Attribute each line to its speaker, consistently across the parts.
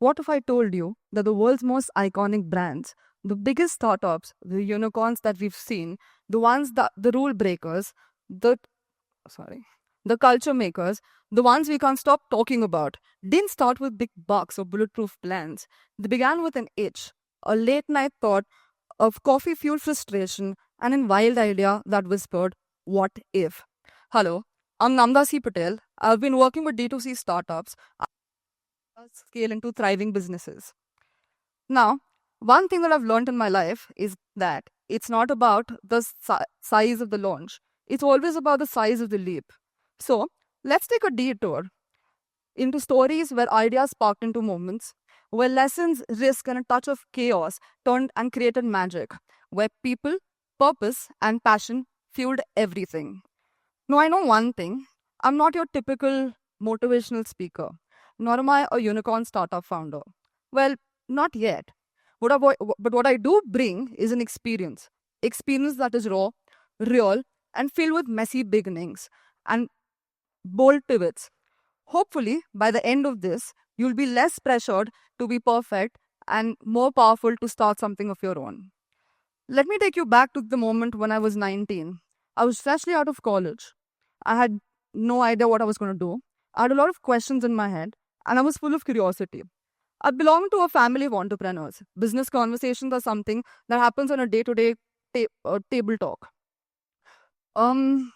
Speaker 1: What if I told you that the world's most iconic brands, the biggest startups, the unicorns that we've seen, the ones that the rule breakers, the sorry, the culture makers, the ones we can't stop talking about, didn't start with big bucks or bulletproof plans. They began with an itch, a late night thought of coffee fueled frustration, and a wild idea that whispered, "What if?" Hello, I'm Namda C. Patel. I've been working with D2C startups scale into thriving businesses. Now, one thing that I've learned in my life is that it's not about the size of the launch, it's always about the size of the leap. So, let's take a detour into stories where ideas sparked into moments, where lessons, risk, and a touch of chaos turned and created magic, where people, purpose, and passion fueled everything. Now, I know one thing, I'm not your typical motivational speaker, nor am I a unicorn startup founder. Well, not yet. But what I do bring is an experience that is raw, real, and filled with messy beginnings and bold pivots. Hopefully, by the end of this, you'll be less pressured to be perfect and more powerful to start something of your own. Let me take you back to the moment when I was 19. I was freshly out of college. I had no idea what I was going to do. I had a lot of questions in my head, and I was full of curiosity. I belong to a family of entrepreneurs. Business conversations are something that happens on a day-to-day table talk. Um,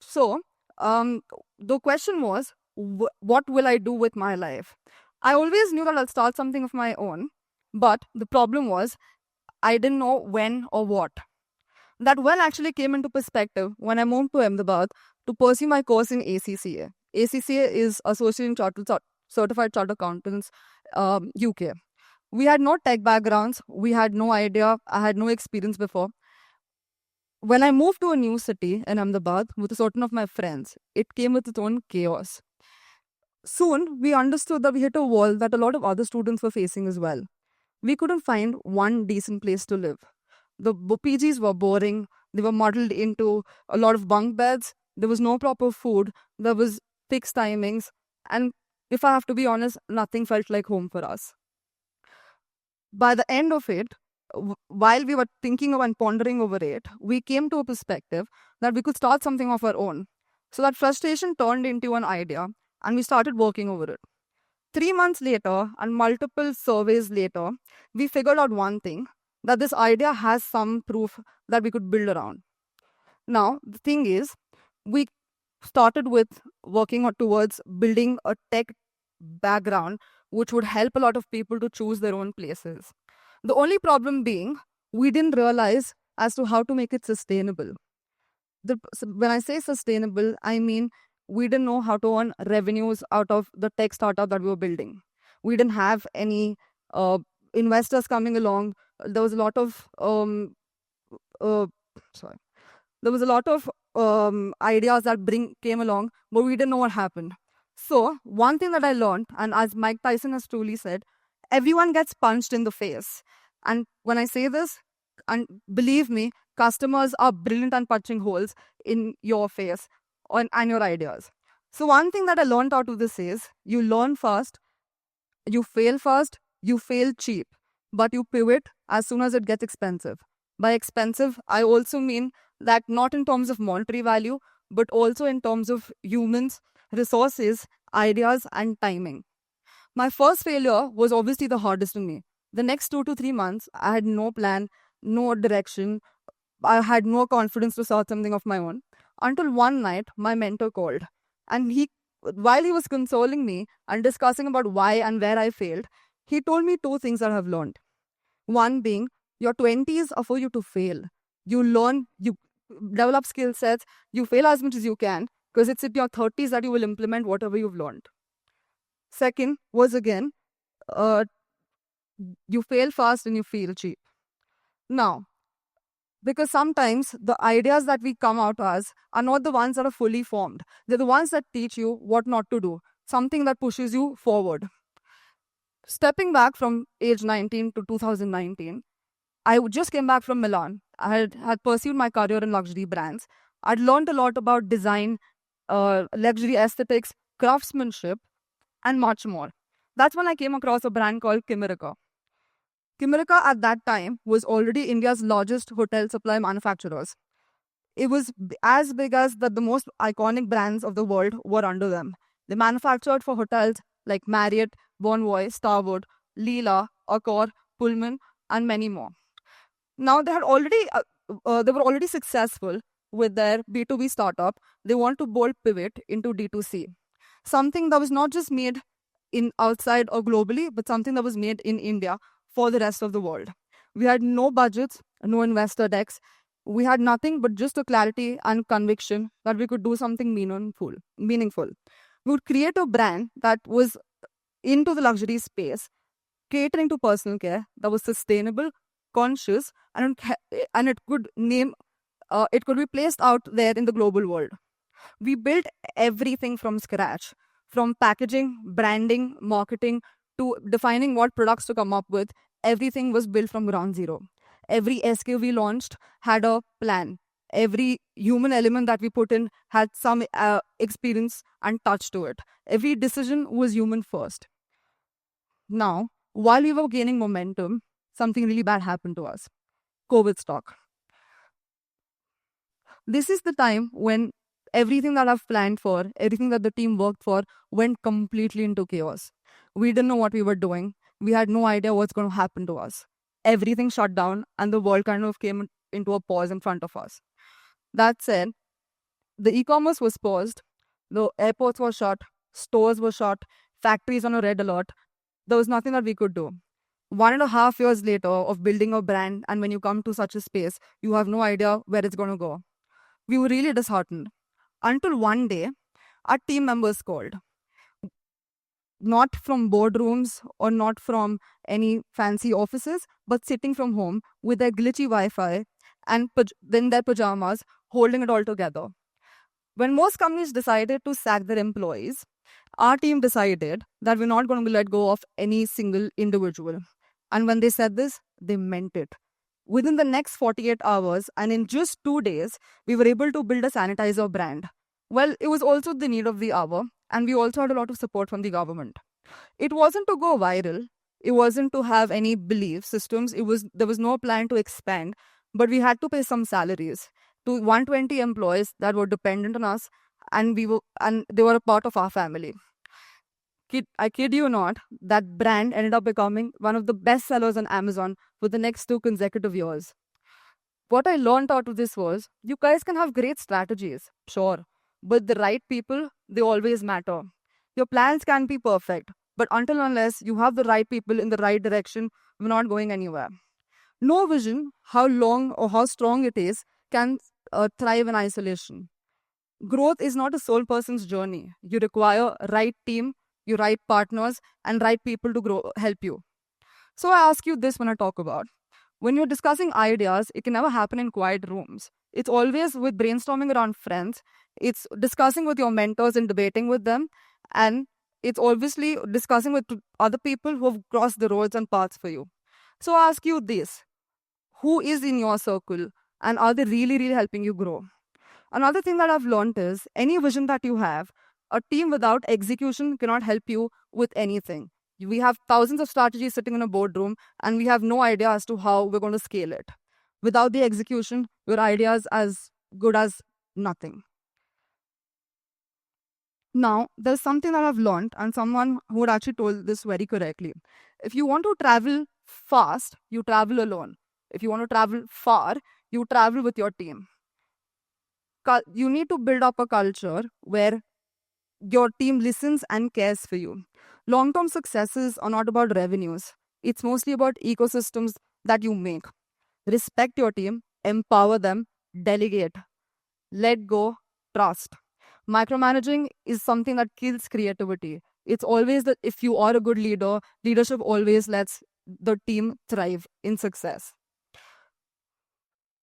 Speaker 1: so, the question was, what will I do with my life? I always knew that I'll start something of my own, but the problem was I didn't know when or what. That when actually came into perspective when I moved to Ahmedabad to pursue my course in ACCA. ACCA is Associate Chartered Certified Chartered Accountants, UK. We had no tech backgrounds. We had no idea. I had no experience before. When I moved to a new city in Ahmedabad with certain of my friends, it came with its own chaos. Soon, we understood that we hit a wall that a lot of other students were facing as well. We couldn't find one decent place to live. The PGs were boring. They were muddled into a lot of bunk beds. There was no proper food. There was fixed timings. And if I have to be honest, nothing felt like home for us. By the end of it, while we were thinking of and pondering over it, we came to a perspective that we could start something of our own. So that frustration turned into an idea and we started working over it. 3 months later and multiple surveys later, we figured out one thing, that this idea has some proof that we could build around. Now, the thing is, we started with working towards building a tech background which would help a lot of people to choose their own places. The only problem being, we didn't realize as to how to make it sustainable. When I say sustainable, I mean we didn't know how to earn revenues out of the tech startup that we were building. We didn't have any investors coming along. There was a lot of uh, sorry. There was a lot of ideas that came along, but we didn't know what happened. So one thing that I learned, and as Mike Tyson has truly said, everyone gets punched in the face. And when I say this, and believe me, customers are brilliant at punching holes in your face and your ideas. So one thing that I learned out of this is you learn fast, you fail cheap, but you pivot as soon as it gets expensive. By expensive, I also mean that not in terms of monetary value, but also in terms of humans, resources, ideas, and timing. My first failure was obviously the hardest for me. The next 2 to 3 months, I had no plan, no direction. I had no confidence to start something of my own. Until one night, my mentor called. And while he was consoling me and discussing about why and where I failed, he told me two things that I have learned. One being, your 20s are for you to fail. You learn, you develop skill sets, you fail as much as you can, because it's in your 30s that you will implement whatever you've learned. Second was again, you fail fast and you fail cheap. Now, because sometimes the ideas that we come out as are not the ones that are fully formed. They're the ones that teach you what not to do, something that pushes you forward. Stepping back from age 19 to 2019, I just came back from Milan. I had pursued my career in luxury brands. I'd learned a lot about design, luxury aesthetics, craftsmanship. and much more. That's when I came across a brand called Kimerica. Kimerica at that time was already India's largest hotel supply manufacturers. It was as big as that the most iconic brands of the world were under them. They manufactured for hotels like Marriott, Bonvoy, Starwood, Leela, Accor, Pullman, and many more. Now they were already successful with their B2B startup. They want to bold pivot into D2C, something that was not just made in outside or globally, but something that was made in India for the rest of the world. We had no budgets, no investor decks. We had nothing but just a clarity and conviction that we could do something meaningful. We would create a brand that was into the luxury space, catering to personal care, that was sustainable, conscious, and it could be placed out there in the global world. We built everything from scratch, from packaging, branding, marketing, to defining what products to come up with. Everything was built from ground zero. Every SKU we launched had a plan. Every human element that we put in had some experience and touch to it. Every decision was human first. Now, while we were gaining momentum, something really bad happened to us. COVID struck. This is the time when everything that I've planned for, everything that the team worked for, went completely into chaos. We didn't know what we were doing. We had no idea what's going to happen to us. Everything shut down, and the world kind of came into a pause in front of us. That said, the e-commerce was paused, the airports were shut, stores were shut, factories on a red alert. There was nothing that we could do. 1.5 years later of building a brand, and when you come to such a space, you have no idea where it's going to go. We were really disheartened. Until one day, our team members called. Not from boardrooms or not from any fancy offices, but sitting from home with their glitchy Wi-Fi and then their pajamas, holding it all together. When most companies decided to sack their employees, our team decided that we're not going to let go of any single individual. And when they said this, they meant it. Within the next 48 hours and in just 2 days, we were able to build a sanitizer brand. Well, it was also the need of the hour, and we also had a lot of support from the government. It wasn't to go viral. It wasn't to have any belief systems. There was no plan to expand, but we had to pay some salaries to 120 employees that were dependent on us, and they were a part of our family. I kid you not, that brand ended up becoming one of the best sellers on Amazon for the next 2 consecutive years. What I learned out of this was, you guys can have great strategies, sure, but the right people, they always matter. Your plans can be perfect, but until unless you have the right people in the right direction, we're not going anywhere. No vision, how long or how strong it is, can thrive in isolation. Growth is not a sole person's journey. You require right team, your right partners, and right people to help you. So I ask you this when I talk about. When you're discussing ideas, it can never happen in quiet rooms. It's always with brainstorming around friends. It's discussing with your mentors and debating with them. And it's obviously discussing with other people who have crossed the roads and paths for you. So I ask you this. Who is in your circle? And are they really, really helping you grow? Another thing that I've learned is any vision that you have, a team without execution cannot help you with anything. We have thousands of strategies sitting in a boardroom, and we have no idea as to how we're going to scale it. Without the execution, your idea is as good as nothing. Now, there's something that I've learned, and someone who had actually told this very correctly. If you want to travel fast, you travel alone. If you want to travel far, you travel with your team. You need to build up a culture where your team listens and cares for you. Long-term successes are not about revenues. It's mostly about ecosystems that you make. Respect your team, empower them, delegate, let go, trust. Micromanaging is something that kills creativity. It's always that if you are a good leader, leadership always lets the team thrive in success.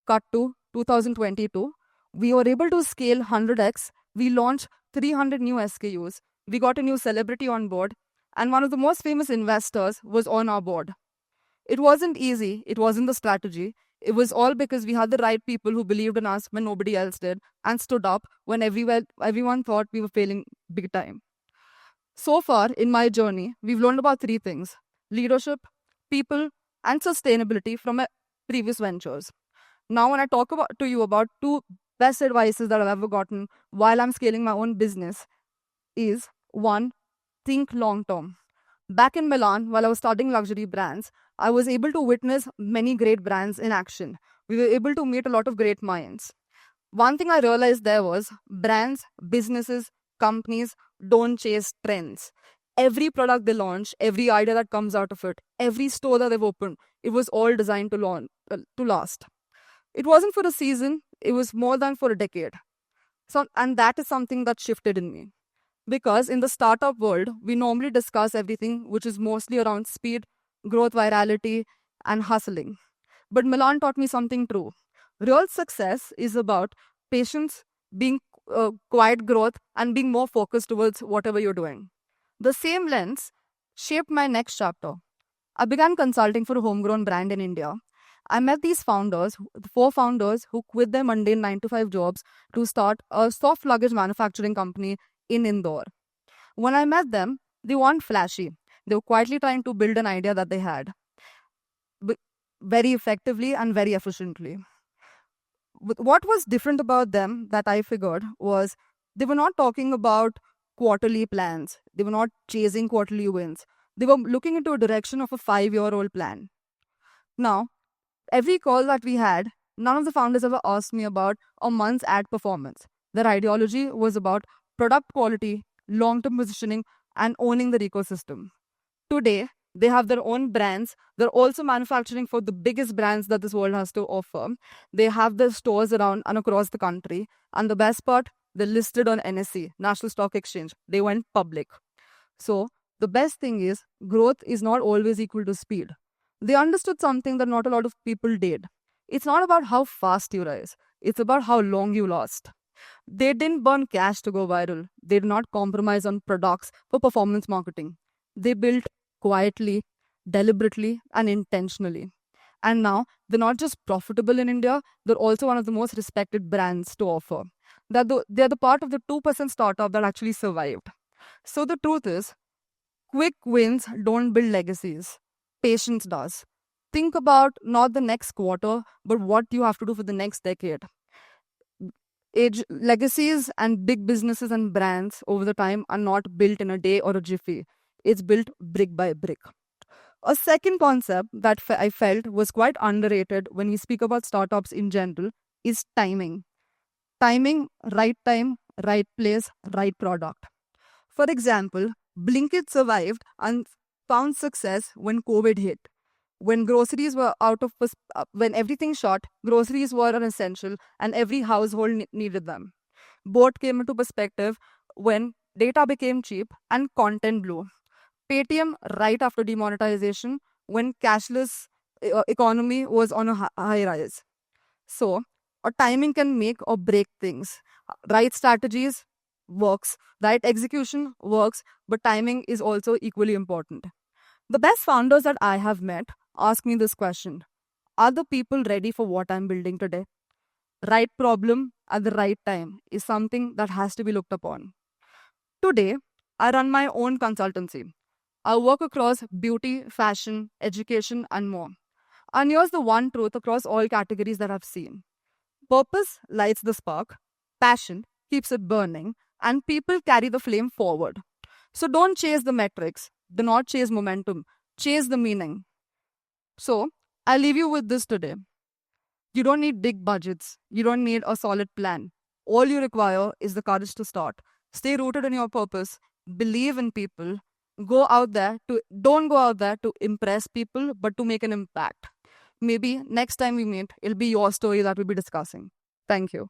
Speaker 1: Cut to 2022. We were able to scale 100x. We launched 300 new SKUs. We got a new celebrity on board, and one of the most famous investors was on our board. It wasn't easy. It wasn't the strategy. It was all because we had the right people who believed in us when nobody else did and stood up when everyone thought we were failing big time. So far in my journey, we've learned about three things: leadership, people, and sustainability from my previous ventures. Now, when I talk to you about two best advices that I've ever gotten while I'm scaling my own business, is one, think long term. Back in Milan, while I was starting luxury brands, I was able to witness many great brands in action. We were able to meet a lot of great minds. One thing I realized there was brands, businesses, companies don't chase trends. Every product they launch, every idea that comes out of it, every store that they've opened, it was all designed to last. It wasn't for a season, it was more than for a decade. So, and that is something that shifted in me. Because in the startup world, we normally discuss everything which is mostly around speed, growth, virality, and hustling. But Milan taught me something true. Real success is about patience, being quiet growth, and being more focused towards whatever you're doing. The same lens shaped my next chapter. I began consulting for a homegrown brand in India. I met these founders, the four founders who quit their mundane 9 to 5 jobs to start a soft luggage manufacturing company in Indore. When I met them, they weren't flashy. They were quietly trying to build an idea that they had b- very effectively and very efficiently. What was different about them that I figured was they were not talking about quarterly plans. They were not chasing quarterly wins. They were looking into a direction of a 5-year-old plan. Now, every call that we had, none of the founders ever asked me about a month's ad performance. Their ideology was about product quality, long term positioning, and owning the ecosystem. Today, they have their own brands. They're also manufacturing for the biggest brands that this world has to offer. They have their stores around and across the country. And the best part, they're listed on NSE, National Stock Exchange. They went public. So, the best thing is, growth is not always equal to speed. They understood something that not a lot of people did. It's not about how fast you rise, it's about how long you last. They didn't burn cash to go viral. They did not compromise on products for performance marketing. They built quietly, deliberately, and intentionally. And now they're not just profitable in India, they're also one of the most respected brands to offer. They're the part of the 2% startup that actually survived. So the truth is, quick wins don't build legacies. Patience does. Think about not the next quarter, but what you have to do for the next decade. Age legacies and big businesses and brands over the time are not built in a day or a jiffy. It's built brick by brick. A second concept that I felt was quite underrated when we speak about startups in general is timing. Timing, right place, right product. For example, Blinkit survived and found success when COVID hit. When groceries were when everything shut, groceries were an essential and every household needed them. Both came into perspective when data became cheap and content blew. Paytm right after demonetization when cashless economy was on a high rise. So, a timing can make or break things. Right strategies works, right execution works, but timing is also equally important. The best founders that I have met ask me this question: are the people ready for what I'm building today? Right problem at the right time is something that has to be looked upon. Today, I run my own consultancy. I work across beauty, fashion, education, and more. And here's the one truth across all categories that I've seen: purpose lights the spark, passion keeps it burning, and people carry the flame forward. So don't chase the metrics, do not chase momentum, chase the meaning. So I'll leave you with this today. You don't need big budgets, you don't need a solid plan. All you require is the courage to start. Stay rooted in your purpose, believe in people, don't go out there to impress people, but to make an impact. Maybe next time we meet, it'll be your story that we'll be discussing. Thank you.